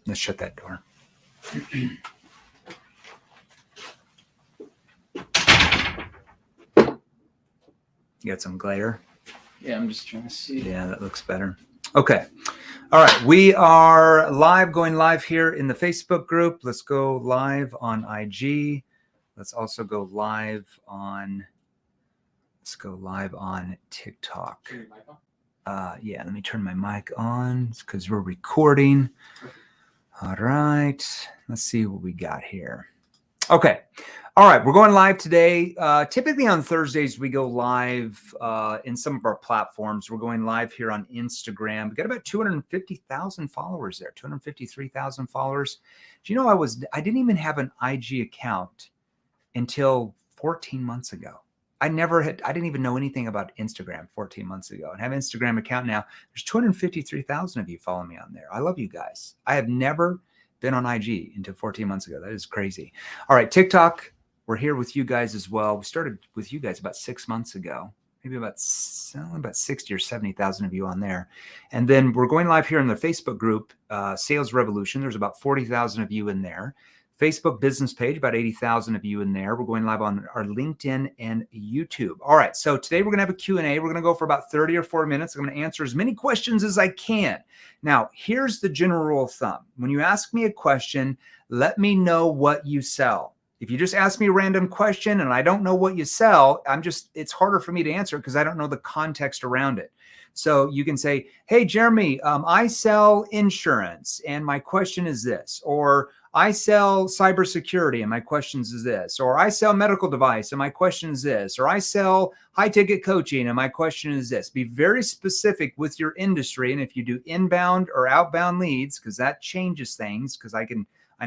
Let's shut that door. You got some glare? Yeah, I'm just trying to see. Yeah, that looks better. Okay. All right. We are going live here in the Facebook group. Let's go live on IG. Let's also go live on, TikTok. Turn your mic on? Yeah, let me turn my mic on because we're recording. All right. Let's see what we got here. Okay. All right. We're going live today. Typically on Thursdays, we go live in some of our platforms. We're going live here on Instagram. We got about 250,000 followers there, 253,000 followers. Do you know I didn't even have an IG account until 14 months ago. I didn't even know anything about Instagram 14 months ago, and have an Instagram account now. There's 253,000 of you following me on there. I love you guys. I have never been on IG until 14 months ago. That is crazy. All right, TikTok, we're here with you guys as well. We started with you guys about 6 months ago, maybe about 60 or 70,000 of you on there. And then we're going live here in the Facebook group, Sales Revolution. There's about 40,000 of you in there. Facebook business page, about 80,000 of you in there. We're going live on our LinkedIn and YouTube. All right, so today we're going to have a Q&A. We're going to go for about 30 or 40 minutes. I'm going to answer as many questions as I can. Now, here's the general rule of thumb. When you ask me a question, let me know what you sell. If you just ask me a random question and I don't know what you sell, it's harder for me to answer because I don't know the context around it. So you can say, hey, Jeremy, I sell insurance and my question is this, or I sell cybersecurity and my question is this, or I sell medical device and my question is this, or I sell high ticket coaching and my question is this. Be very specific with your industry. And if you do inbound or outbound leads, because that changes things, because I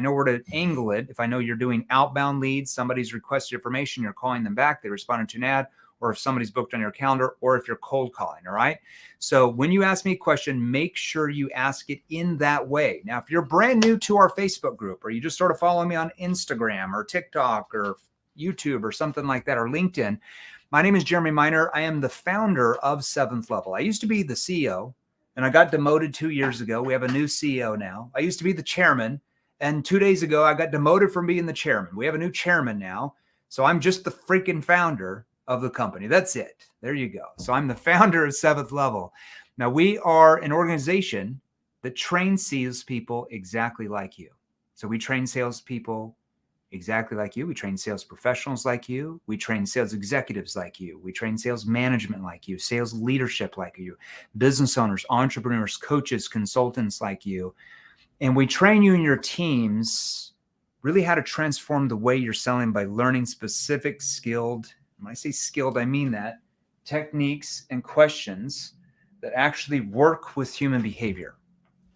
know where to angle it. If I know you're doing outbound leads, somebody's requested information, you're calling them back, they responded to an ad, or if somebody's booked on your calendar, or if you're cold calling, all right? So when you ask me a question, make sure you ask it in that way. Now, if you're brand new to our Facebook group, or you just sort of follow me on Instagram or TikTok or YouTube or something like that, or LinkedIn, my name is Jeremy Miner. I am the founder of Seventh Level. I used to be the CEO, and I got demoted 2 years ago. We have a new CEO now. I used to be the chairman, and 2 days ago, I got demoted from being the chairman. We have a new chairman now. So I'm just the freaking founder of the company. That's it. There you go. So I'm the founder of Seventh Level. Now, we are an organization that trains salespeople exactly like you. So we train salespeople exactly like you. We train sales professionals like you. We train sales executives like you. We train sales management like you, sales leadership like you, business owners, entrepreneurs, coaches, consultants like you. And we train you and your teams really how to transform the way you're selling by learning specific skilled, when I say skilled, I mean that, techniques and questions that actually work with human behavior.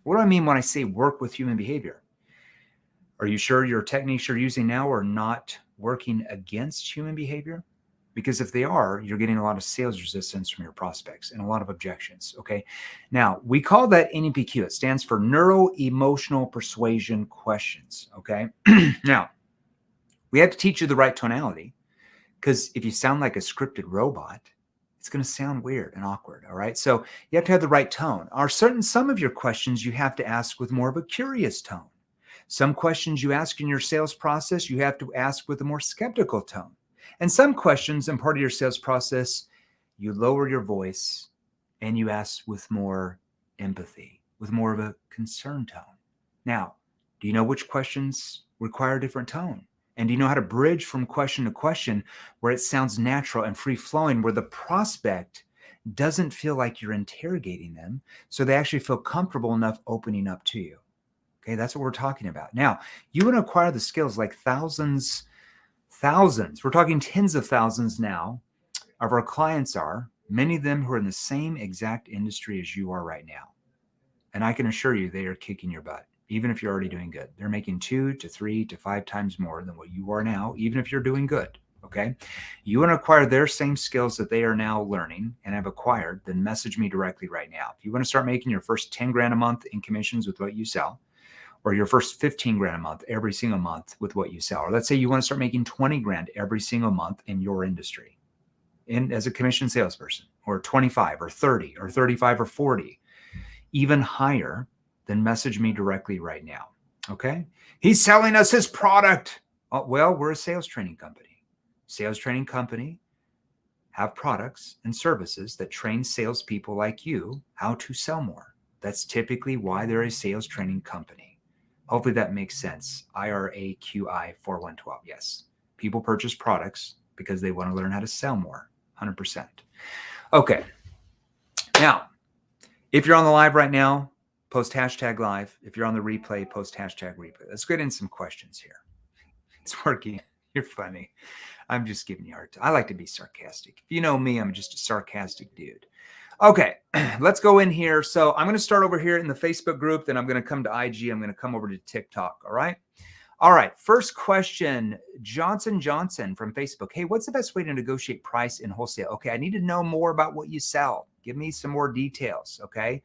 What do I mean when I say work with human behavior? Are you sure your techniques you're using now are not working against human behavior? Because if they are, you're getting a lot of sales resistance from your prospects and a lot of objections, okay? Now, we call that NEPQ. It stands for Neuro-Emotional Persuasion Questions, okay? Now, we have to teach you the right tonality, because if you sound like a scripted robot, it's going to sound weird and awkward, all right? So you have to have the right tone. Some of your questions you have to ask with more of a curious tone. Some questions you ask in your sales process, you have to ask with a more skeptical tone. And some questions in part of your sales process, you lower your voice and you ask with more empathy, with more of a concerned tone. Now, do you know which questions require a different tone? And do you know how to bridge from question to question where it sounds natural and free-flowing, where the prospect doesn't feel like you're interrogating them, so they actually feel comfortable enough opening up to you? Okay, that's what we're talking about. Now, you want to acquire the skills like thousands, we're talking tens of thousands now of our clients are, many of them who are in the same exact industry as you are right now. And I can assure you they are kicking your butt. Even if you're already doing good, they're making 2 to 3 to 5 times more than what you are now, even if you're doing good. Okay. You want to acquire their same skills that they are now learning and have acquired, then message me directly right now. If you want to start making your first 10 grand a month in commissions with what you sell, or your first 15 grand a month every single month with what you sell, or let's say you want to start making 20 grand every single month in your industry as a commission salesperson, or 25 or 30 or 35 or 40, even higher, then message me directly right now. Okay. He's selling us his product. Oh, well, we're a sales training company. Sales training company have products and services that train salespeople like you how to sell more. That's typically why they're a sales training company. Hopefully that makes sense. IRAQI 4112. Yes. People purchase products because they want to learn how to sell more. 100%. Okay. Now, if you're on the live right now, post hashtag live. If you're on the replay, post hashtag replay. Let's get in some questions here. It's working. You're funny. I'm just giving you a hard time. I like to be sarcastic. If you know me, I'm just a sarcastic dude. Okay, let's go in here. So I'm going to start over here in the Facebook group. Then I'm going to come to IG. I'm going to come over to TikTok. All right. All right. First question, Johnson from Facebook. Hey, what's the best way to negotiate price in wholesale? Okay, I need to know more about what you sell. Give me some more details. Okay.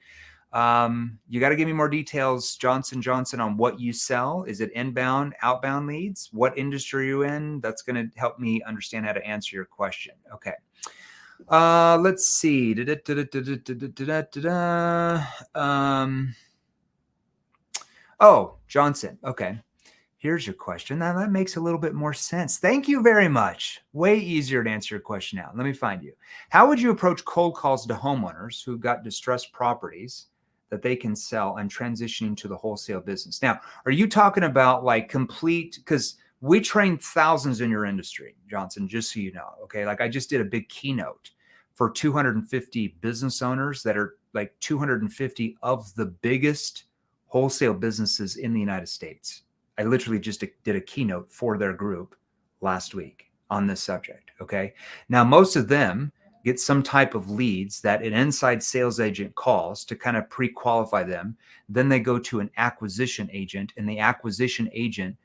You got to give me more details, Johnson, on what you sell. Is it inbound, outbound leads? What industry are you in? That's going to help me understand how to answer your question. Okay. Let's see. Oh, Johnson. Okay. Here's your question. Now that makes a little bit more sense. Thank you very much. Way easier to answer your question now. Let me find you. How would you approach cold calls to homeowners who've got distressed properties that they can sell and transitioning to the wholesale business? Now, are you talking about like complete, because we train thousands in your industry, Johnson, just so you know. Okay. Like I just did a big keynote for 250 business owners that are like 250 of the biggest wholesale businesses in the United States. I literally just did a keynote for their group last week on this subject. Okay. Now, most of them get some type of leads that an inside sales agent calls to kind of pre-qualify them. Then they go to an acquisition agent, and the acquisition agent,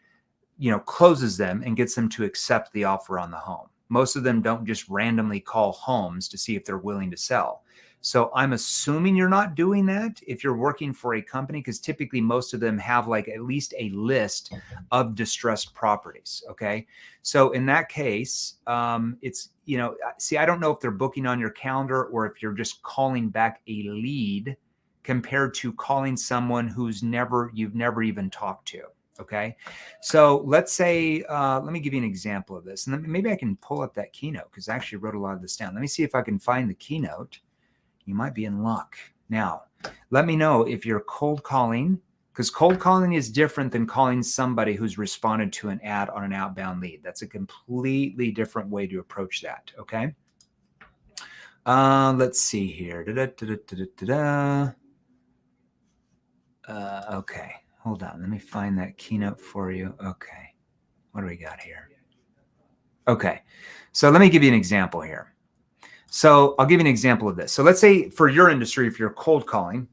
closes them and gets them to accept the offer on the home. Most of them don't just randomly call homes to see if they're willing to sell. So I'm assuming you're not doing that if you're working for a company, because typically most of them have like at least a list of distressed properties. Okay. So in that case, it's, I don't know if they're booking on your calendar or if you're just calling back a lead compared to calling someone you've never even talked to. Okay. So let's say, let me give you an example of this. And maybe I can pull up that keynote because I actually wrote a lot of this down. Let me see if I can find the keynote. You might be in luck. Now, let me know if you're cold calling, because cold calling is different than calling somebody who's responded to an ad on an outbound lead. That's a completely different way to approach that. Okay. Let's see here. Okay. Hold on. Let me find that keynote for you. Okay. What do we got here? Okay. So let me give you an example here. So I'll give you an example of this. So let's say for your industry, if you're cold calling,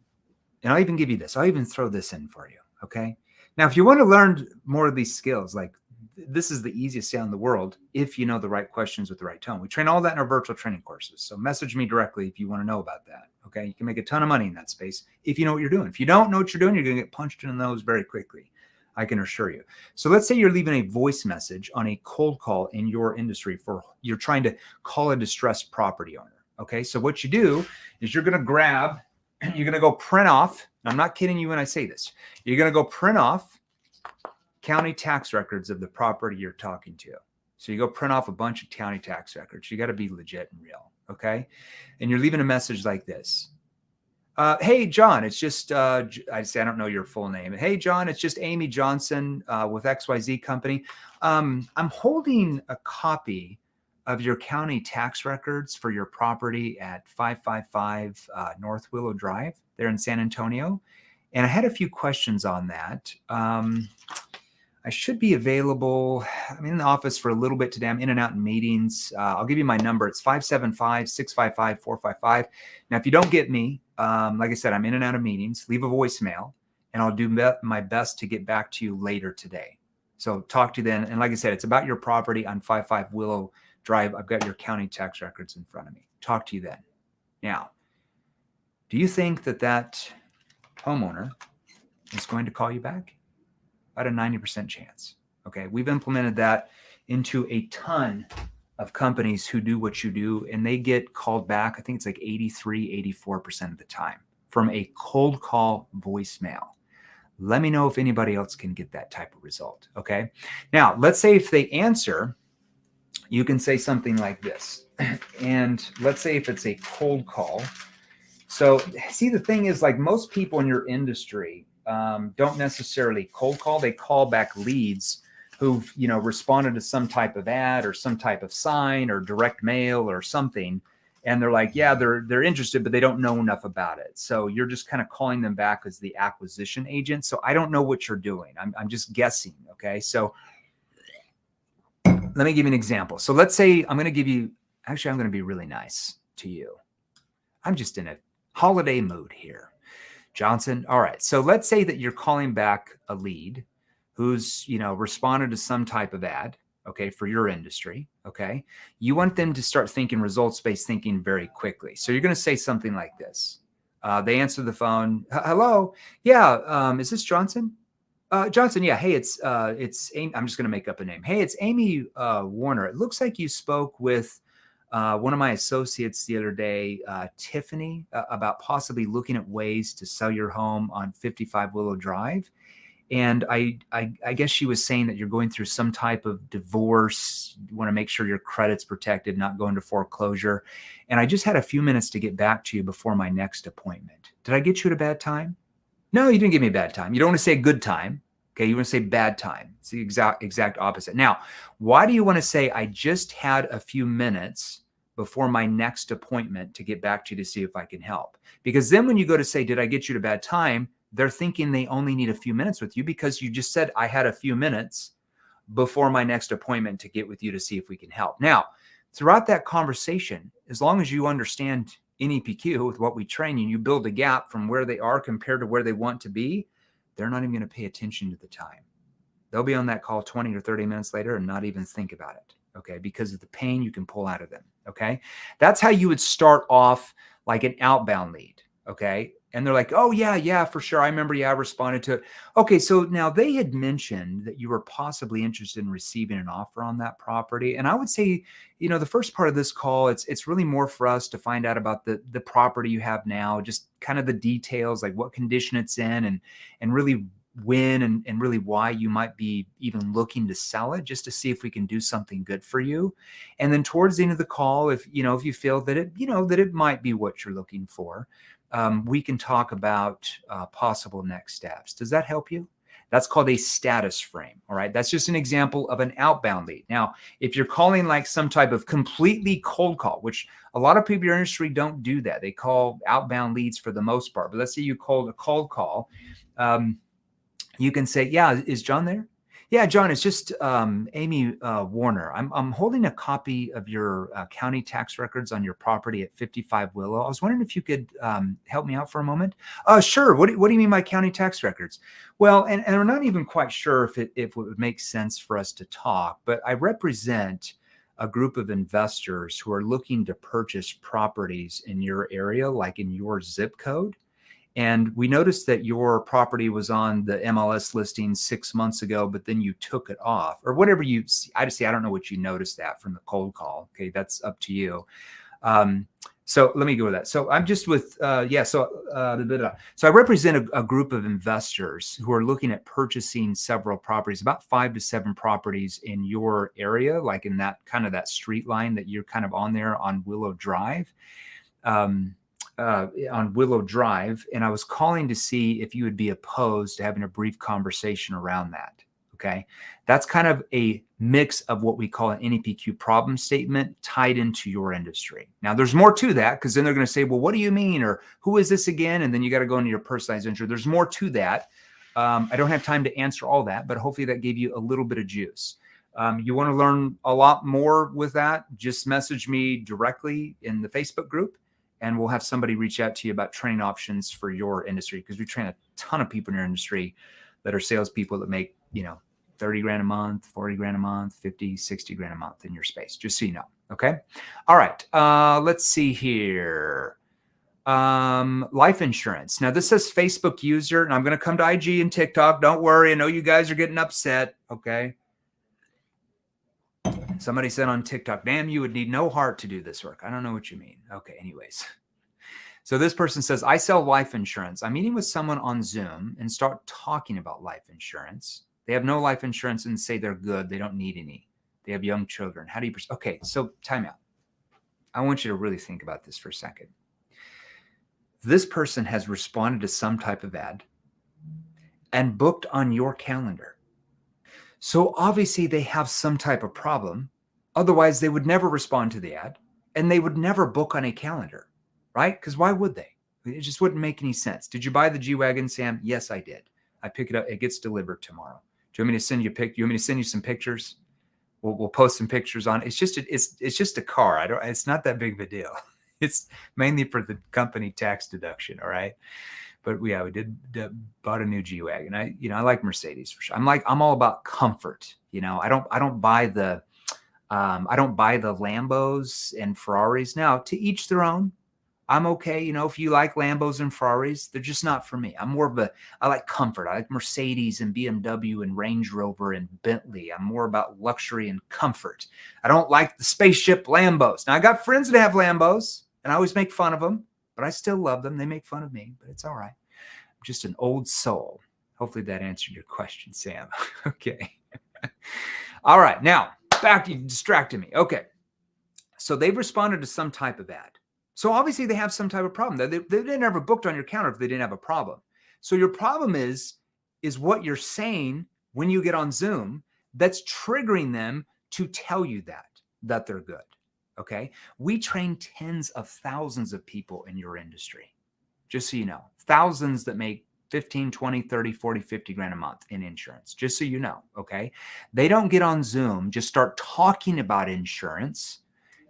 and I'll even give you this, I'll even throw this in for you. Okay. Now, if you want to learn more of these skills, like this is the easiest sale in the world if you know the right questions with the right tone. We train all that in our virtual training courses. So message me directly if you want to know about that. Okay. You can make a ton of money in that space if you know what you're doing. If you don't know what you're doing, you're going to get punched in the nose very quickly. I can assure you. So let's say you're leaving a voice message on a cold call in your industry you're trying to call a distressed property owner. Okay. So what you do is you're going to go print off. I'm not kidding you when I say this. You're going to go print off county tax records of the property you're talking to. So you go print off a bunch of county tax records. You got to be legit and real. Okay. And you're leaving a message like this. Hey, John, it's just, I don't know your full name. Hey, John, it's just Amy Johnson with XYZ Company. I'm holding a copy of your county tax records for your property at 555 North Willow Drive there in San Antonio. And I had a few questions on that. I should be available. I'm in the office for a little bit today. I'm in and out in meetings. I'll give you my number. It's 575-655-455. Now, if you don't get me, like I said, I'm in and out of meetings. Leave a voicemail, and I'll do my best to get back to you later today. So talk to you then. And like I said, it's about your property on 55 Willow Drive. I've got your county tax records in front of me. Talk to you then. Now, do you think that homeowner is going to call you back? About a 90% chance. Okay. We've implemented that into a ton of companies who do what you do, and they get called back. I think it's like 83, 84% of the time from a cold call voicemail. Let me know if anybody else can get that type of result. Okay. Now, let's say if they answer, you can say something like this. And let's say if it's a cold call. So see, the thing is, like, most people in your industry don't necessarily cold call. They call back leads who've, responded to some type of ad or some type of sign or direct mail or something. And they're like, yeah, they're interested, but they don't know enough about it. So you're just kind of calling them back as the acquisition agent. So I don't know what you're doing. I'm just guessing. Okay. So let me give you an example. So let's say I'm going to be really nice to you. I'm just in a holiday mood here, Johnson. All right. So let's say that you're calling back a lead who's, responded to some type of ad, okay, for your industry, okay? You want them to start thinking results-based thinking very quickly. So you're going to say something like this. They answer the phone. Hello. Yeah. Is this Johnson? Johnson. Yeah. Hey, it's Amy. I'm just going to make up a name. Hey, it's Amy Warner. It looks like you spoke with one of my associates the other day, Tiffany, about possibly looking at ways to sell your home on 55 Willow Drive. And I guess she was saying that you're going through some type of divorce. You want to make sure your credit's protected, not go into foreclosure. And I just had a few minutes to get back to you before my next appointment. Did I get you at a bad time? No, you didn't give me a bad time. You don't want to say good time. Okay, you want to say bad time. It's the exact opposite. Now, why do you want to say I just had a few minutes before my next appointment to get back to you to see if I can help? Because then when you go to say, did I get you at a bad time? They're thinking they only need a few minutes with you because you just said I had a few minutes before my next appointment to get with you to see if we can help. Now, throughout that conversation, as long as you understand NEPQ with what we train you, you build a gap from where they are compared to where they want to be, they're not even going to pay attention to the time. They'll be on that call 20 or 30 minutes later and not even think about it, okay, because of the pain you can pull out of them, okay? That's how you would start off like an outbound lead, okay? And they're like, oh, yeah, for sure. I remember, I responded to it. Okay, so now they had mentioned that you were possibly interested in receiving an offer on that property. And I would say, the first part of this call, it's really more for us to find out about the property you have now, just kind of the details, like what condition it's in and really when and really why you might be even looking to sell it, just to see if we can do something good for you. And then towards the end of the call, if you feel that it might be what you're looking for, we can talk about possible next steps. Does that help you? That's called a status frame. All right. That's just an example of an outbound lead. Now, if you're calling like some type of completely cold call, which a lot of people in your industry don't do that. They call outbound leads for the most part. But let's say you called a cold call. You can say, yeah, is John there? Yeah, John, it's just Amy Warner. I'm holding a copy of your county tax records on your property at 55 Willow. I was wondering if you could help me out for a moment. Sure. What do you mean by county tax records? Well, and we're not even quite sure if it would make sense for us to talk, but I represent a group of investors who are looking to purchase properties in your area, like in your zip code. And we noticed that your property was on the MLS listing 6 months ago, but then you took it off or whatever you see. I don't know what you noticed that from the cold call. Okay. That's up to you. So let me go with that. So I'm just with, So I represent a group of investors who are looking at purchasing several properties, about 5 to 7 properties in your area, like in that kind of that street line that you're kind of on there on Willow Drive. On Willow Drive, and I was calling to see if you would be opposed to having a brief conversation around that. Okay. That's kind of a mix of what we call an NEPQ problem statement tied into your industry. Now there's more to that because then they're going to say, well, what do you mean? Or who is this again? And then you got to go into your personalized intro. There's more to that. I don't have time to answer all that, but hopefully that gave you a little bit of juice. You want to learn a lot more with that, just message me directly in the Facebook group. And we'll have somebody reach out to you about training options for your industry, because we train a ton of people in your industry that are salespeople that make, 30 grand a month, 40 grand a month, 50, 60 grand a month in your space, just so you know. Okay. All right. Let's see here. Life insurance. Now this says Facebook user, and I'm going to come to IG and TikTok. Don't worry. I know you guys are getting upset. Okay. Somebody said on TikTok, damn, you would need no heart to do this work. I don't know what you mean. Okay. Anyways. So this person says, I sell life insurance. I'm meeting with someone on Zoom and start talking about life insurance. They have no life insurance and say they're good. They don't need any. They have young children. How do you, okay, so time out. I want you to really think about this for a second. This person has responded to some type of ad and booked on your calendar. So obviously they have some type of problem. Otherwise, they would never respond to the ad and they would never book on a calendar, right? Because why would they? It just wouldn't make any sense. Did you buy the G-Wagon, Sam? Yes, I did. I pick it up. It gets delivered tomorrow. Do you want me to send you you want me to send you some pictures? We'll post some pictures on it. It's just a car. It's not that big of a deal. It's mainly for the company tax deduction. All right. But yeah, we did bought a new G-Wagon. I like Mercedes for sure. I'm all about comfort. I don't buy the Lambos and Ferraris. Now, to each their own. I'm okay. If you like Lambos and Ferraris, they're just not for me. I like comfort. I like Mercedes and BMW and Range Rover and Bentley. I'm more about luxury and comfort. I don't like the spaceship Lambos. Now, I got friends that have Lambos and I always make fun of them, but I still love them. They make fun of me, but it's all right. I'm just an old soul. Hopefully that answered your question, Sam. Okay. All right. Now, back to you distracted me. Okay. So they've responded to some type of ad. So obviously they have some type of problem. They didn't ever booked on your counter if they didn't have a problem. So your problem is what you're saying when you get on Zoom that's triggering them to tell you that they're good. Okay. We train tens of thousands of people in your industry. Just so you know, thousands that make 15, 20, 30, 40, 50 grand a month in insurance. Just so you know. Okay. They don't get on Zoom, just start talking about insurance,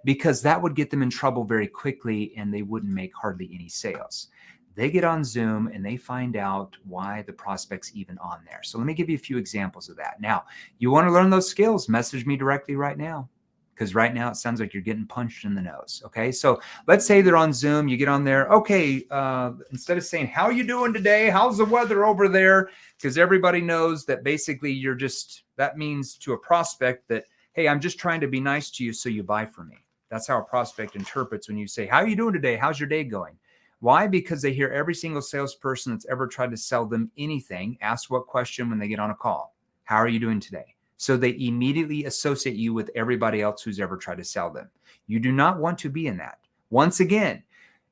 because that would get them in trouble very quickly and they wouldn't make hardly any sales. They get on Zoom and they find out why the prospect's even on there. So let me give you a few examples of that. Now, you want to learn those skills, message me directly right now, because right now it sounds like you're getting punched in the nose. Okay, so let's say they're on Zoom, you get on there. Okay, instead of saying, how are you doing today? How's the weather over there? Because everybody knows that basically that means to a prospect that, hey, I'm just trying to be nice to you so you buy from me. That's how a prospect interprets when you say, how are you doing today? How's your day going? Why? Because they hear every single salesperson that's ever tried to sell them anything ask what question when they get on a call. How are you doing today? So they immediately associate you with everybody else who's ever tried to sell them. You do not want to be in that. Once again,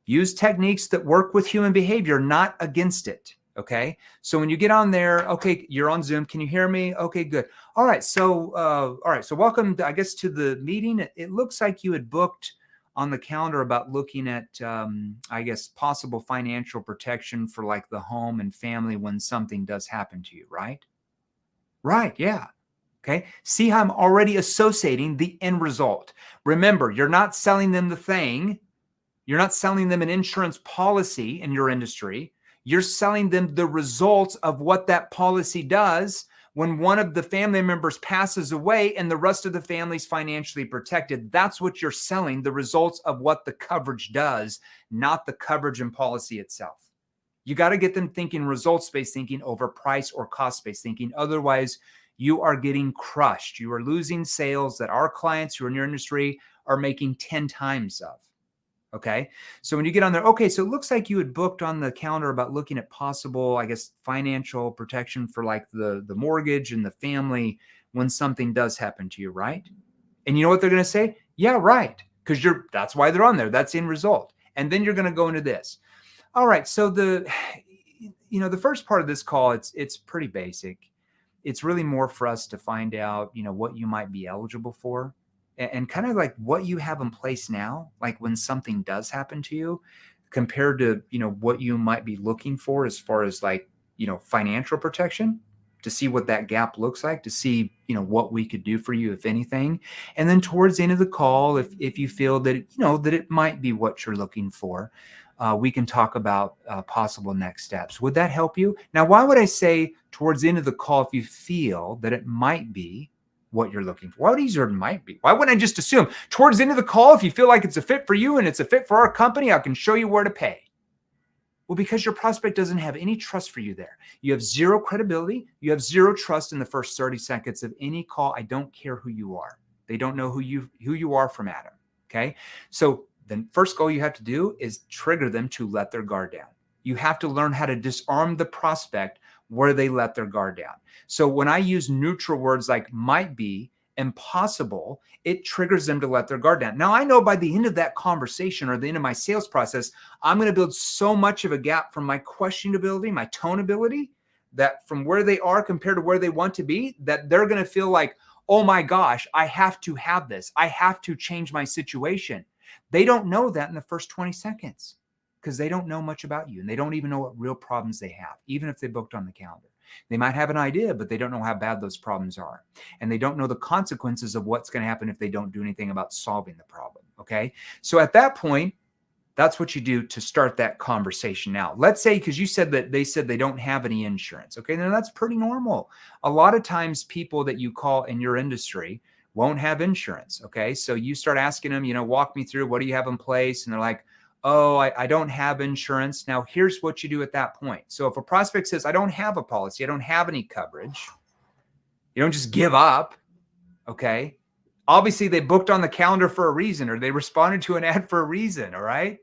use techniques that work with human behavior, not against it. Okay. So when you get on there, okay, you're on Zoom. Can you hear me? Okay, good. All right. So welcome, I guess, to the meeting. It looks like you had booked on the calendar about looking at, I guess, possible financial protection for like the home and family when something does happen to you, right? Right. Yeah. Okay. See how I'm already associating the end result. Remember, you're not selling them the thing. You're not selling them an insurance policy in your industry. You're selling them the results of what that policy does when one of the family members passes away and the rest of the family's financially protected. That's what you're selling, the results of what the coverage does, not the coverage and policy itself. You got to get them thinking results-based thinking over price or cost-based thinking. Otherwise, you are getting crushed. You are losing sales that our clients who are in your industry are making 10 times of. Okay. So when you get on there, okay, so it looks like you had booked on the calendar about looking at possible, I guess, financial protection for like the mortgage and the family when something does happen to you, right? And you know what they're going to say? Yeah, right. Because that's why they're on there. That's end result. And then you're going to go into this. All right. So the first part of this call, it's pretty basic. It's really more for us to find out, what you might be eligible for. And kind of like what you have in place now, like when something does happen to you, compared to, what you might be looking for as far as like, financial protection, to see what that gap looks like, to see, what we could do for you, if anything. And then towards the end of the call, if you feel that, that it might be what you're looking for, we can talk about possible next steps. Would that help you? Now, why would I say towards the end of the call, if you feel that it might be what you're looking for? Why would it might be? Why wouldn't I just assume towards the end of the call, if you feel like it's a fit for you and it's a fit for our company, I can show you where to pay? Well, because your prospect doesn't have any trust for you there. You have zero credibility. You have zero trust in the first 30 seconds of any call. I don't care who you are. They don't know who you are from Adam. Okay. So the first goal you have to do is trigger them to let their guard down. You have to learn how to disarm the prospect where they let their guard down. So when I use neutral words like might be, impossible, it triggers them to let their guard down. Now, I know by the end of that conversation or the end of my sales process, I'm going to build so much of a gap from my question ability, my tone ability, that from where they are compared to where they want to be, that they're going to feel like, oh my gosh, I have to have this. I have to change my situation. They don't know that in the first 20 seconds because they don't know much about you and they don't even know what real problems they have, even if they booked on the calendar. They might have an idea, but they don't know how bad those problems are. And they don't know the consequences of what's going to happen if they don't do anything about solving the problem. Okay. So at that point, that's what you do to start that conversation. Now, let's say, because you said that they said they don't have any insurance. Okay. Now that's pretty normal. A lot of times people that you call in your industry won't have insurance. Okay. So you start asking them, walk me through, what do you have in place? And they're like, oh, I don't have insurance. Now, here's what you do at that point. So if a prospect says, I don't have a policy, I don't have any coverage, you don't just give up. Okay. Obviously, they booked on the calendar for a reason, or they responded to an ad for a reason. All right.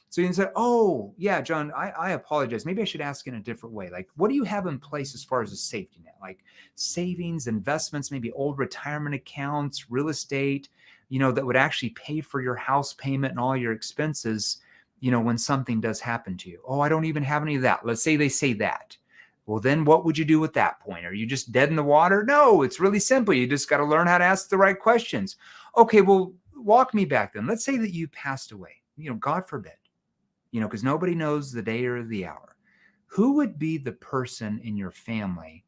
So you can say, oh, yeah, John, I apologize. Maybe I should ask in a different way. Like, what do you have in place as far as a safety net? Like savings, investments, maybe old retirement accounts, real estate, that would actually pay for your house payment and all your expenses, when something does happen to you. Oh, I don't even have any of that. Let's say they say that. Well, then what would you do at that point? Are you just dead in the water? No, it's really simple. You just got to learn how to ask the right questions. Okay, well, walk me back then. Let's say that you passed away, God forbid, because nobody knows the day or the hour. Who would be the person in your family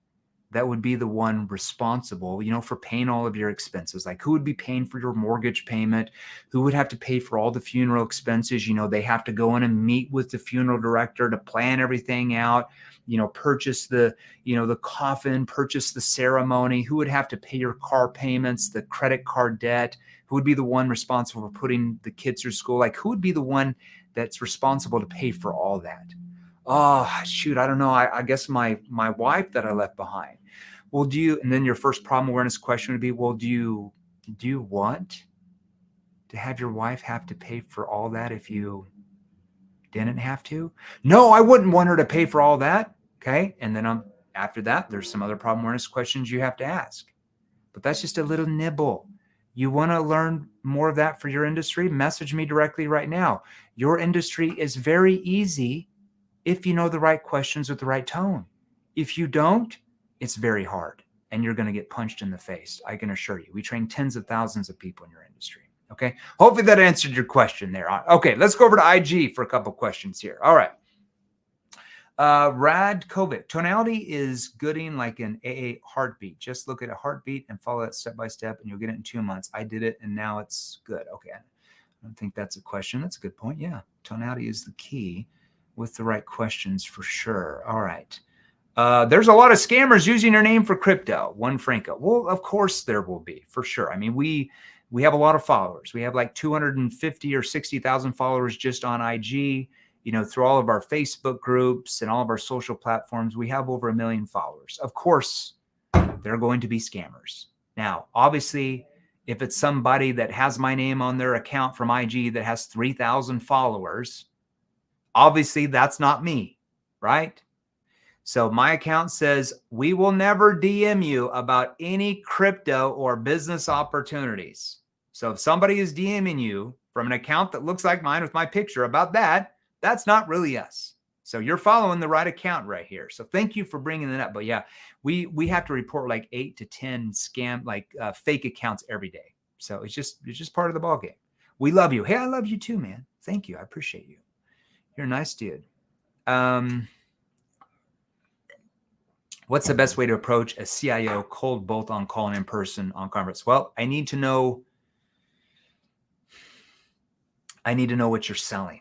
that would be the one responsible, for paying all of your expenses? Like who would be paying for your mortgage payment? Who would have to pay for all the funeral expenses? They have to go in and meet with the funeral director to plan everything out, purchase the coffin, purchase the ceremony. Who would have to pay your car payments, the credit card debt? Who would be the one responsible for putting the kids through school? Like who would be the one that's responsible to pay for all that? Oh, shoot, I don't know. I guess my wife that I left behind. Well, and then your first problem awareness question would be, well, do you want to have your wife have to pay for all that if you didn't have to? No, I wouldn't want her to pay for all that. Okay. And then after that, there's some other problem awareness questions you have to ask. But that's just a little nibble. You want to learn more of that for your industry? Message me directly right now. Your industry is very easy if you know the right questions with the right tone. If you don't, it's very hard and you're going to get punched in the face. I can assure you. We train tens of thousands of people in your industry. Okay. Hopefully that answered your question there. Okay. Let's go over to IG for a couple questions here. All right. Radkovic, tonality is gooding like an AA heartbeat. Just look at a heartbeat and follow that step by step and you'll get it in 2 months. I did it and now it's good. Okay. I don't think that's a question. That's a good point. Yeah. Tonality is the key with the right questions for sure. All right. There's a lot of scammers using your name for crypto. One Franco. Well, of course there will be, for sure. I mean, we have a lot of followers. We have like 250 or 60,000 followers just on IG, through all of our Facebook groups and all of our social platforms. We have over 1 million followers. Of course, they're going to be scammers. Now, obviously, if it's somebody that has my name on their account from IG that has 3,000 followers, obviously that's not me, right? So my account says, we will never DM you about any crypto or business opportunities. So if somebody is DMing you from an account that looks like mine with my picture about that, that's not really us. So you're following the right account right here. So thank you for bringing that up. But yeah, we have to report like 8 to 10 fake accounts every day. So it's just part of the ballgame. We love you. Hey, I love you too, man. Thank you. I appreciate you. You're a nice dude. What's the best way to approach a CIO cold both on call and in person on conference? Well, I need to know what you're selling.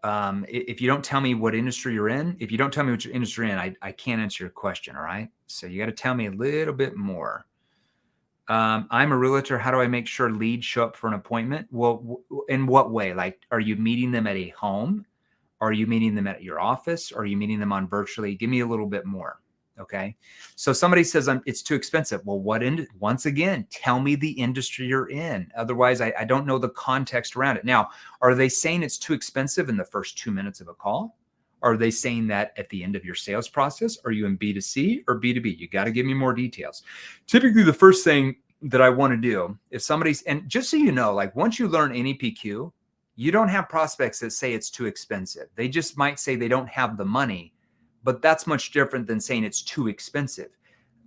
If you don't tell me what industry you're in, I can't answer your question. All right. So you got to tell me a little bit more. I'm a realtor. How do I make sure leads show up for an appointment? Well, in what way? Like, are you meeting them at a home? Are you meeting them at your office? Or are you meeting them on virtually? Give me a little bit more. Okay. So somebody says it's too expensive. Well, once again, tell me the industry you're in. Otherwise, I don't know the context around it. Now, are they saying it's too expensive in the first 2 minutes of a call? Are they saying that at the end of your sales process? Are you in B2C or B2B? You got to give me more details. Typically, the first thing that I want to do, if somebody's, and just so you know, like once you learn any PQ, you don't have prospects that say it's too expensive. They just might say they don't have the money, but that's much different than saying it's too expensive.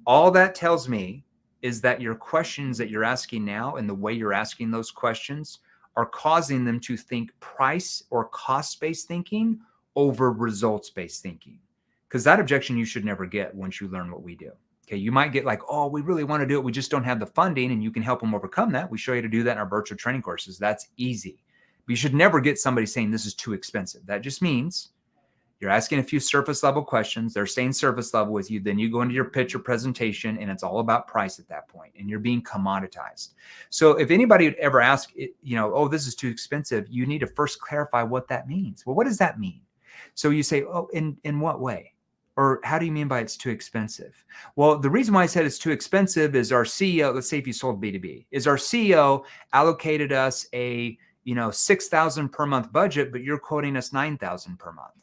All that tells me is that your questions that you're asking now and the way you're asking those questions are causing them to think price or cost-based thinking over results-based thinking. Because that objection you should never get once you learn what we do. Okay, you might get like, oh, we really want to do it. We just don't have the funding, and you can help them overcome that. We show you to do that in our virtual training courses. That's easy. But you should never get somebody saying this is too expensive. That just means you're asking a few surface level questions. They're saying surface level with you. Then you go into your pitch or presentation, and it's all about price at that point, and you're being commoditized. So if anybody would ever ask, oh, this is too expensive, you need to first clarify what that means. Well, what does that mean? So you say, oh, in what way? Or how do you mean by it's too expensive? Well, the reason why I said it's too expensive is our CEO, let's say if you sold B2B, is our CEO allocated us a $6,000 per month budget, but you're quoting us $9,000 per month.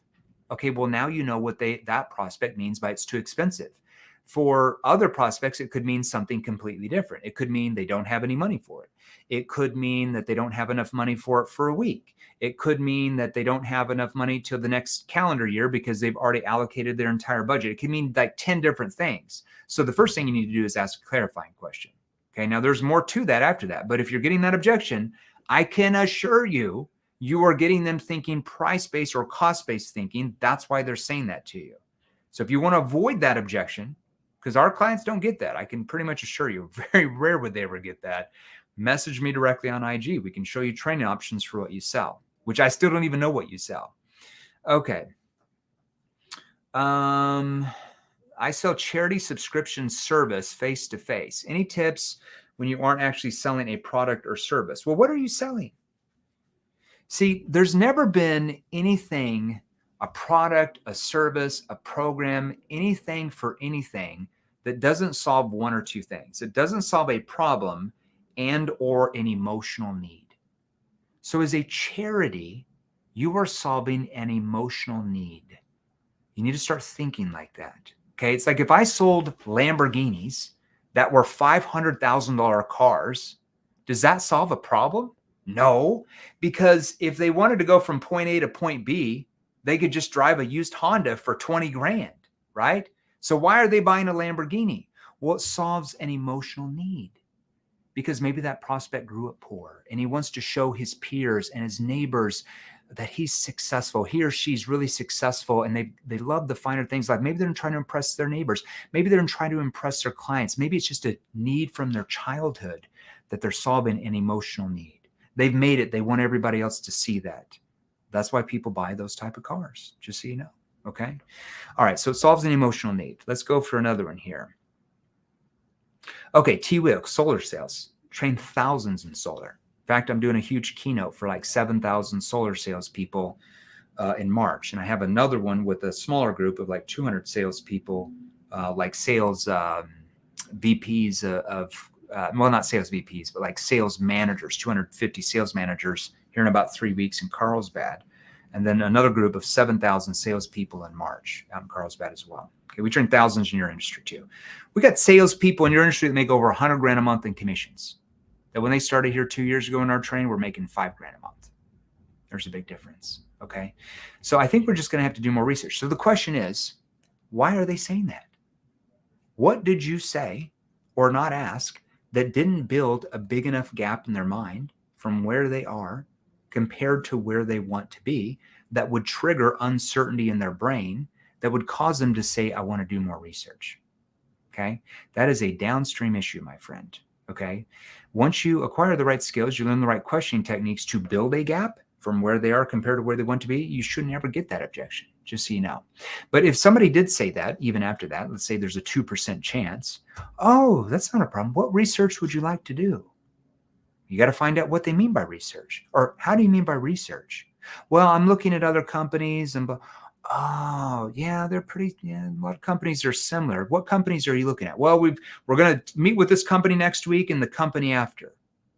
Okay, well, now you know what that prospect means by it's too expensive. For other prospects, it could mean something completely different. It could mean they don't have any money for it. It could mean that they don't have enough money for it for a week. It could mean that they don't have enough money till the next calendar year because they've already allocated their entire budget. It could mean like 10 different things. So the first thing you need to do is ask a clarifying question. Okay, now there's more to that after that. But if you're getting that objection, I can assure you, you are getting them thinking price-based or cost-based thinking. That's why they're saying that to you. So if you want to avoid that objection, because our clients don't get that, I can pretty much assure you, very rare would they ever get that, message me directly on IG. We can show you training options for what you sell, which I still don't even know what you sell. Okay. I sell charity subscription service face-to-face. Any tips when you aren't actually selling a product or service? Well, what are you selling? See, there's never been anything, a product, a service, a program, anything for anything that doesn't solve one or two things. It doesn't solve a problem and or an emotional need. So as a charity, you are solving an emotional need. You need to start thinking like that. Okay, it's like if I sold Lamborghinis that were $500,000 cars, does that solve a problem? No, because if they wanted to go from point A to point B, they could just drive a used Honda for 20 grand, right? So why are they buying a Lamborghini? Well, it solves an emotional need because maybe that prospect grew up poor and he wants to show his peers and his neighbors that he's successful. He or she's really successful and they love the finer things. Like maybe they're trying to impress their neighbors. Maybe they're trying to impress their clients. Maybe it's just a need from their childhood that they're solving an emotional need. They've made it. They want everybody else to see that. That's why people buy those type of cars, just so you know. Okay. All right. So it solves an emotional need. Let's go for another one here. Okay. T-Wheel, solar sales. Train thousands in solar. In fact, I'm doing a huge keynote for like 7,000 solar salespeople in March. And I have another one with a smaller group of like 200 salespeople, like sales VPs well, not sales VPs, but like sales managers, 250 sales managers here in about 3 weeks in Carlsbad. And then another group of 7,000 salespeople in March out in Carlsbad as well. Okay, we train thousands in your industry too. We got salespeople in your industry that make over 100 grand a month in commissions. That when they started here 2 years ago in our training, we're making 5 grand a month. There's a big difference. Okay. So I think we're just going to have to do more research. So the question is, why are they saying that? What did you say or not ask that didn't build a big enough gap in their mind from where they are compared to where they want to be that would trigger uncertainty in their brain that would cause them to say, I want to do more research? Okay. That is a downstream issue, my friend. Okay. Once you acquire the right skills, you learn the right questioning techniques to build a gap from where they are compared to where they want to be, you shouldn't ever get that objection, just so you know. But if somebody did say that, even after that, let's say there's a 2% chance, oh, that's not a problem. What research would you like to do? You got to find out what they mean by research. Or how do you mean by research? Well, I'm looking at other companies and, Oh, yeah, they're pretty, yeah, a lot of companies are similar. What companies are you looking at? Well, we're going to meet with this company next week and the company after.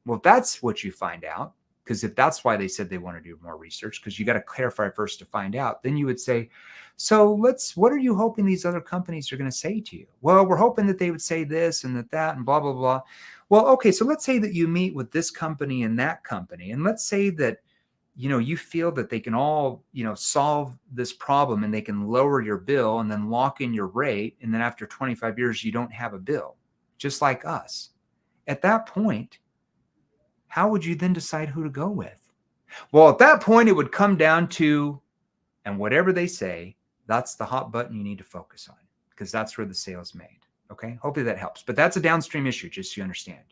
Well, if that's what you find out, because if that's why they said they want to do more research, because you got to clarify first to find out, then you would say, so what are you hoping these other companies are going to say to you? Well, we're hoping that they would say this and that and blah, blah, blah. Well, okay, so let's say that you meet with this company and that company, and let's say that you feel that they can all, solve this problem and they can lower your bill and then lock in your rate. And then after 25 years, you don't have a bill, just like us. At that point, how would you then decide who to go with? Well, at that point, it would come down to, and whatever they say, that's the hot button you need to focus on, because that's where the sale's made. Okay. Hopefully that helps. But that's a downstream issue, just so you understand.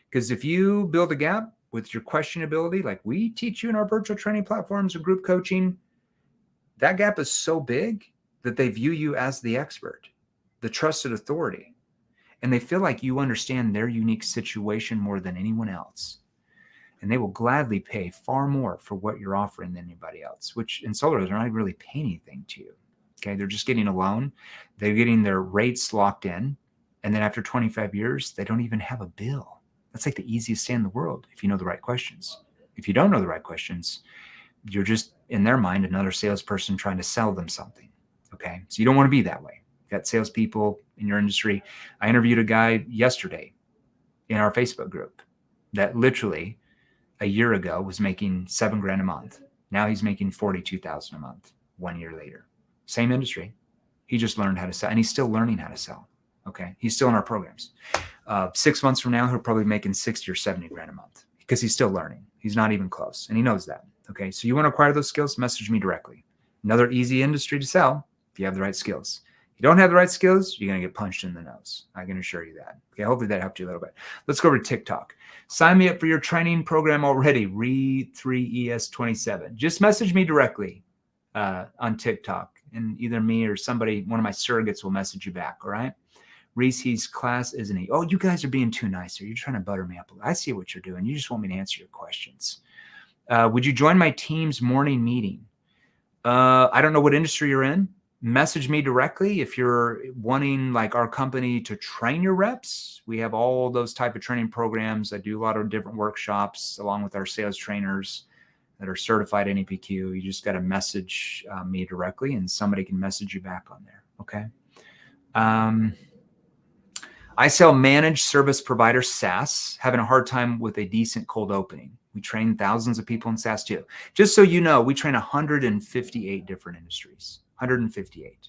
Because if you build a gap with your questionability, like we teach you in our virtual training platforms or group coaching, that gap is so big that they view you as the expert, the trusted authority, and they feel like you understand their unique situation more than anyone else. And they will gladly pay far more for what you're offering than anybody else, which in solar, they're not really paying anything to you. Okay. They're just getting a loan. They're getting their rates locked in. And then after 25 years, they don't even have a bill. That's like the easiest sale in the world if you know the right questions. If you don't know the right questions, you're just, in their mind, another salesperson trying to sell them something. Okay. So you don't want to be that way. You got salespeople in your industry. I interviewed a guy yesterday in our Facebook group that literally a year ago was making $7,000 a month. Now he's making $42,000 a month 1 year later. Same industry. He just learned how to sell, and he's still learning how to sell. Okay. He's still in our programs. 6 months from now, he'll probably be making 60 or 70 grand a month because he's still learning. He's not even close. And he knows that. Okay. So you want to acquire those skills, message me directly. Another easy industry to sell if you have the right skills. If you don't have the right skills, you're going to get punched in the nose. I can assure you that. Okay. Hopefully that helped you a little bit. Let's go over to TikTok. Sign me up for your training program already. Read3ES27. Just message me directly on TikTok, and either me or somebody, one of my surrogates, will message you back. All right. Reese, he's class, isn't he? Oh, you guys are being too nice. Are you trying to butter me up? I see what you're doing. You just want me to answer your questions. Would you join my team's morning meeting? I don't know what industry you're in. Message me directly if you're wanting like our company to train your reps. We have all those type of training programs. I do a lot of different workshops along with our sales trainers that are certified NEPQ. You just got to message me directly and somebody can message you back on there. Okay. I sell managed service provider SaaS, having a hard time with a decent cold opening. We train thousands of people in SaaS too. Just so you know, we train 158 different industries, 158.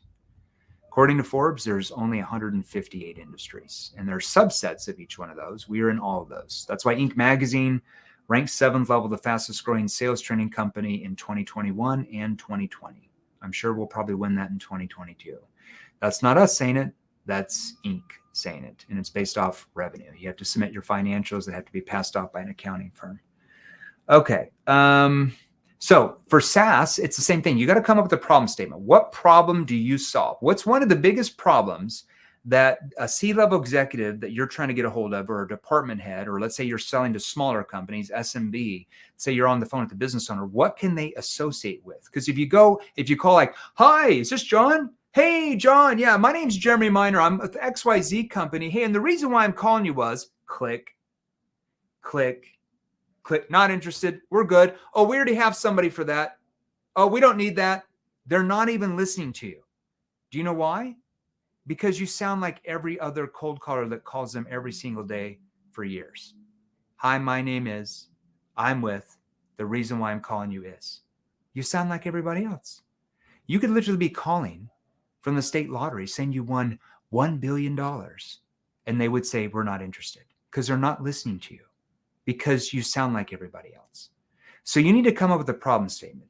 According to Forbes, there's only 158 industries, and there are subsets of each one of those. We are in all of those. That's why Inc. Magazine ranked 7th level, the fastest growing sales training company in 2021 and 2020. I'm sure we'll probably win that in 2022. That's not us saying it. That's Inc. saying it, and it's based off revenue. You have to submit your financials that have to be passed off by an accounting firm. Okay. So for SaaS, it's the same thing. You got to come up with a problem statement. What problem do you solve? What's one of the biggest problems that a C-level executive that you're trying to get a hold of, or a department head, or let's say you're selling to smaller companies, SMB, say you're on the phone with the business owner, what can they associate with? Because if you call like, hi, is this John? Hey, John. Yeah, my name's Jeremy Miner. I'm with XYZ company. Hey, and the reason why I'm calling you was click, click, click, not interested. We're good. Oh, we already have somebody for that. Oh, we don't need that. They're not even listening to you. Do you know why? Because you sound like every other cold caller that calls them every single day for years. Hi, my name is, I'm with, the reason why I'm calling you is. You sound like everybody else. You could literally be calling from the state lottery saying you won $1 billion. And they would say, we're not interested, because they're not listening to you, because you sound like everybody else. So you need to come up with a problem statement.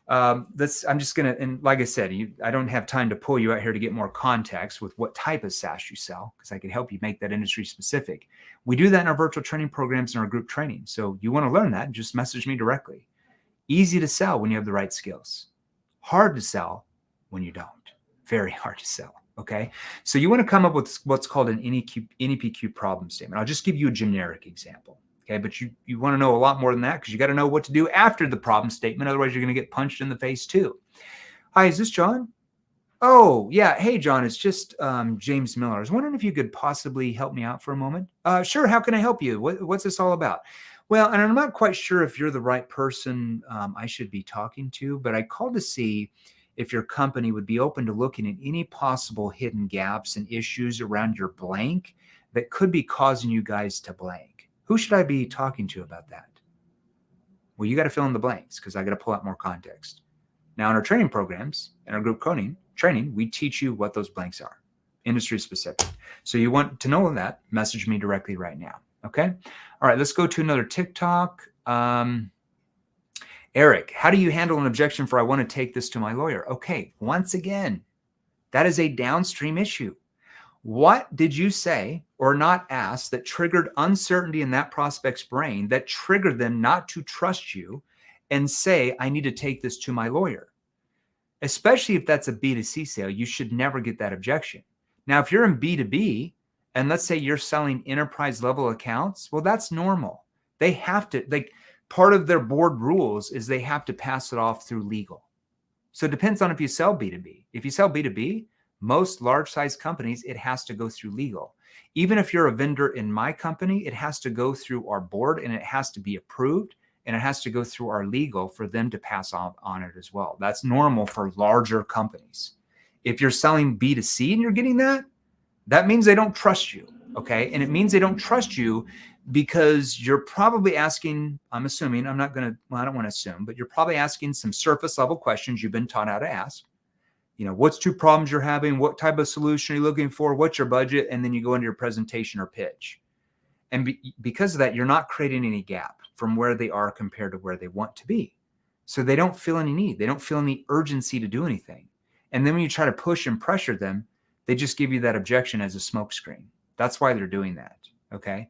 I'm just going to, and like I said, I don't have time to pull you out here to get more context with what type of SaaS you sell, because I can help you make that industry specific. We do that in our virtual training programs and our group training. So you want to learn that, just message me directly. Easy to sell when you have the right skills. Hard to sell when you don't. Very hard to sell. Okay. So you want to come up with what's called an NEPQ problem statement. I'll just give you a generic example. Okay. But you want to know a lot more than that, because you got to know what to do after the problem statement. Otherwise, you're going to get punched in the face too. Hi, is this John? Oh, yeah. Hey, John, it's just James Miller. I was wondering if you could possibly help me out for a moment. Sure. How can I help you? What's this all about? Well, and I'm not quite sure if you're the right person I should be talking to, but I called to see if your company would be open to looking at any possible hidden gaps and issues around your blank that could be causing you guys to blank. Who should I be talking to about that? Well, you got to fill in the blanks because I got to pull out more context. Now, in our training programs, in our group training, we teach you what those blanks are, industry specific. So you want to know that, message me directly right now. Okay. All right. Let's go to another TikTok. Eric, how do you handle an objection for I want to take this to my lawyer? Okay. Once again, that is a downstream issue. What did you say or not ask that triggered uncertainty in that prospect's brain that triggered them not to trust you and say, I need to take this to my lawyer? Especially if that's a B2C sale, you should never get that objection. Now, if you're in B2B and let's say you're selling enterprise level accounts, well, that's normal. They have to, like, part of their board rules is they have to pass it off through legal. So it depends on if you sell B2B. If you sell B2B, most large size companies, it has to go through legal. Even if you're a vendor in my company, it has to go through our board and it has to be approved and it has to go through our legal for them to pass on it as well. That's normal for larger companies. If you're selling B2C and you're getting that, that means they don't trust you. Okay. And it means they don't trust you because you're probably asking, I'm assuming, I don't want to assume, but you're probably asking some surface level questions you've been taught how to ask. What's two problems you're having? What type of solution are you looking for? What's your budget? And then you go into your presentation or pitch. And because of that, you're not creating any gap from where they are compared to where they want to be. So they don't feel any need. They don't feel any urgency to do anything. And then when you try to push and pressure them, they just give you that objection as a smokescreen. That's why they're doing that. Okay.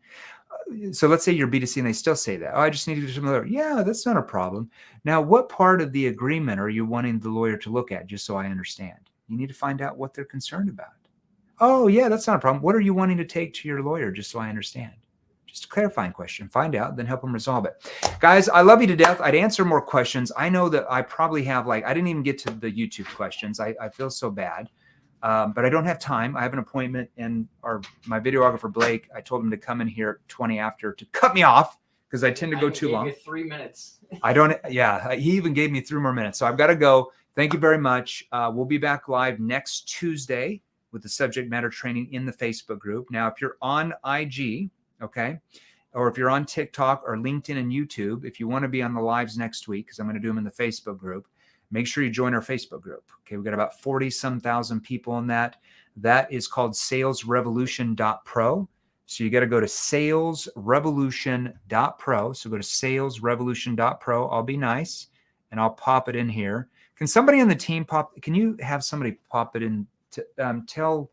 So let's say you're B2C and they still say that. Oh, I just need to do some lawyer. Yeah, that's not a problem. Now, what part of the agreement are you wanting the lawyer to look at, just so I understand? You need to find out what they're concerned about. Oh, yeah, that's not a problem. What are you wanting to take to your lawyer, just so I understand? Just a clarifying question. Find out, then help them resolve it. Guys, I love you to death. I'd answer more questions. I know that I probably have I didn't even get to the YouTube questions. I feel so bad. But I don't have time. I have an appointment, and my videographer, Blake, I told him to come in here at 20 after to cut me off because I tend to go too long. 3 minutes. He even gave me 3 more minutes. So I've got to go. Thank you very much. We'll be back live next Tuesday with the subject matter training in the Facebook group. Now, if you're on IG, okay, or if you're on TikTok or LinkedIn and YouTube, if you want to be on the lives next week, because I'm going to do them in the Facebook group, make sure you join our Facebook group. Okay, we've got about 40-some thousand people in that. That is called salesrevolution.pro. So you got to go to salesrevolution.pro. So go to salesrevolution.pro. I'll be nice, and I'll pop it in here. Can somebody on the team can you have somebody pop it in? Tell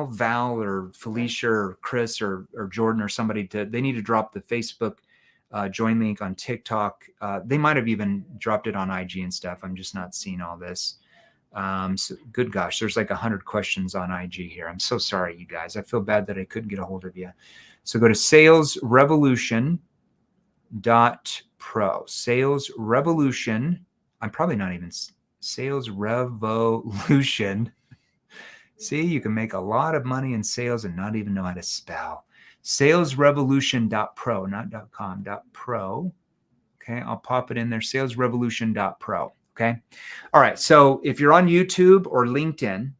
Val or Felicia or Chris or Jordan or somebody they need to drop the Facebook join link on TikTok. They might have even dropped it on IG and stuff. I'm just not seeing all this. So good gosh, there's like 100 questions on IG here. I'm so sorry, you guys. I feel bad that I couldn't get a hold of you. So go to salesrevolution.pro. Sales Revolution. I'm probably not even Sales Revolution. See, you can make a lot of money in sales and not even know how to spell. Salesrevolution.pro, not .com, .pro. Okay, I'll pop it in there, salesrevolution.pro. Okay. All right. So if you're on YouTube or LinkedIn,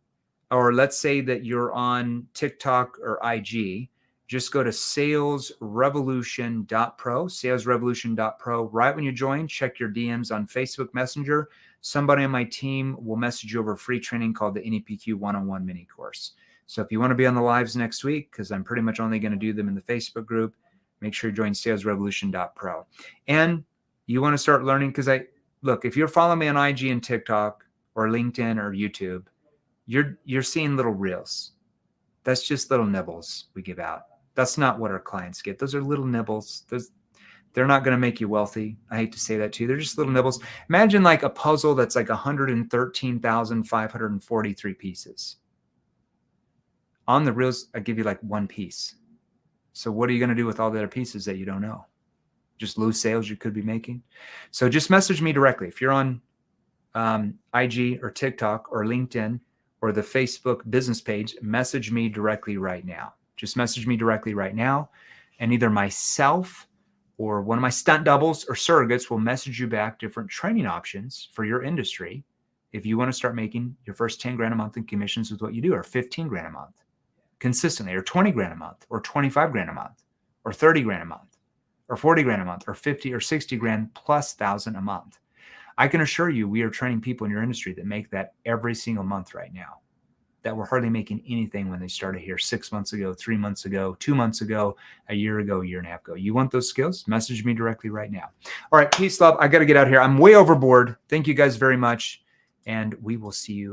or let's say that you're on TikTok or IG, just go to salesrevolution.pro, salesrevolution.pro. Right when you join, check your DMs on Facebook Messenger. Somebody on my team will message you over a free training called the NEPQ 101 mini course. So if you want to be on the lives next week, because I'm pretty much only going to do them in the Facebook group, make sure you join salesrevolution.pro. And you want to start learning, because look, if you're following me on IG and TikTok or LinkedIn or YouTube, you're seeing little reels. That's just little nibbles we give out. That's not what our clients get. Those are little nibbles. They're not going to make you wealthy. I hate to say that to you. They're just little nibbles. Imagine like a puzzle that's like 113,543 pieces. On the reels, I give you like one piece. So what are you going to do with all the other pieces that you don't know? Just lose sales you could be making? So just message me directly. If you're on IG or TikTok or LinkedIn or the Facebook business page, message me directly right now. Just message me directly right now. And either myself or one of my stunt doubles or surrogates will message you back different training options for your industry. If you want to start making your first 10 grand a month in commissions with what you do, or 15 grand a month consistently, or 20 grand a month, or 25 grand a month, or 30 grand a month, or 40 grand a month, or 50 or 60 grand plus thousand a month. I can assure you, we are training people in your industry that make that every single month right now, that were hardly making anything when they started here 6 months ago, 3 months ago, 2 months ago, a year ago, a year and a half ago. You want those skills? Message me directly right now. All right, peace, love. I got to get out here. I'm way overboard. Thank you guys very much. And we will see you